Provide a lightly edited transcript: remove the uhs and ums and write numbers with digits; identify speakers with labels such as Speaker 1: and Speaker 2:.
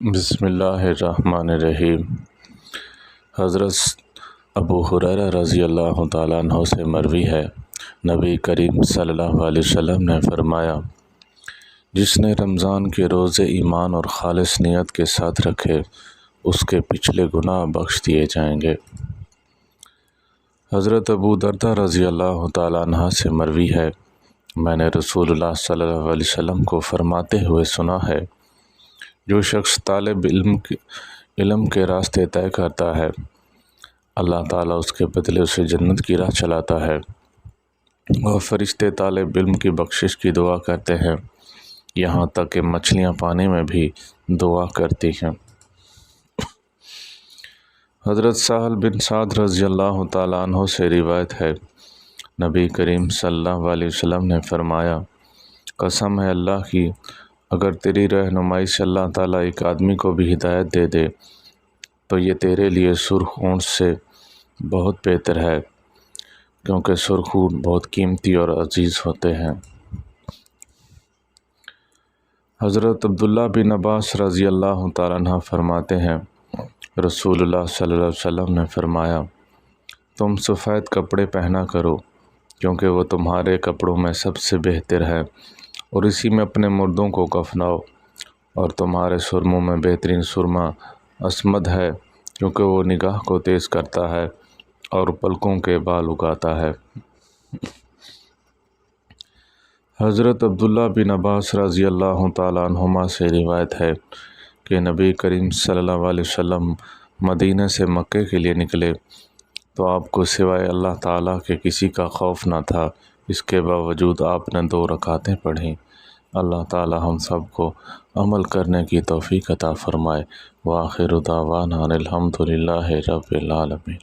Speaker 1: بسم اللہ الرحمن الرحیم۔ حضرت ابو ہریرہ رضی اللہ تعالیٰ عنہ سے مروی ہے، نبی کریم صلی اللہ علیہ وسلم نے فرمایا، جس نے رمضان کے روزے ایمان اور خالص نیت کے ساتھ رکھے اس کے پچھلے گناہ بخش دیے جائیں گے۔ حضرت ابو دردہ رضی اللہ تعالیٰ عنہ سے مروی ہے، میں نے رسول اللہ صلی اللہ علیہ وسلم کو فرماتے ہوئے سنا ہے، جو شخص طالب علم کے راستے طے کرتا ہے، اللہ تعالیٰ اس کے بدلے اسے جنت کی راہ چلاتا ہے، اور فرشتے طالب علم کی بخشش کی دعا کرتے ہیں، یہاں تک کہ مچھلیاں پانی میں بھی دعا کرتی ہیں۔ حضرت سہل بن سعد رضی اللہ تعالیٰ عنہ سے روایت ہے، نبی کریم صلی اللہ علیہ وسلم نے فرمایا، قسم ہے اللہ کی، اگر تیری رہنمائی سے اللہ تعالیٰ ایک آدمی کو بھی ہدایت دے دے تو یہ تیرے لیے سرخ اونٹ سے بہت بہتر ہے، کیونکہ سرخ اونٹ بہت قیمتی اور عزیز ہوتے ہیں۔ حضرت عبداللہ بن عباس رضی اللہ تعالیٰ عنہ فرماتے ہیں، رسول اللہ صلی اللہ علیہ وسلم نے فرمایا، تم سفید کپڑے پہنا کرو، کیونکہ وہ تمہارے کپڑوں میں سب سے بہتر ہے، اور اسی میں اپنے مردوں کو کفناؤ، اور تمہارے سرموں میں بہترین سرما اسمد ہے، کیونکہ وہ نگاہ کو تیز کرتا ہے اور پلکوں کے بال اگاتا ہے۔ حضرت عبداللہ بن عباس رضی اللہ تعالیٰ عنہما سے روایت ہے کہ نبی کریم صلی اللہ علیہ وسلم مدینہ سے مکے کے لیے نکلے تو آپ کو سوائے اللہ تعالیٰ کے کسی کا خوف نہ تھا، اس کے باوجود آپ نے 2 رکعتیں پڑھیں۔ اللہ تعالیٰ ہم سب کو عمل کرنے کی توفیق عطا فرمائے۔ وآخر دعوانا الحمد للہ رب العالمین۔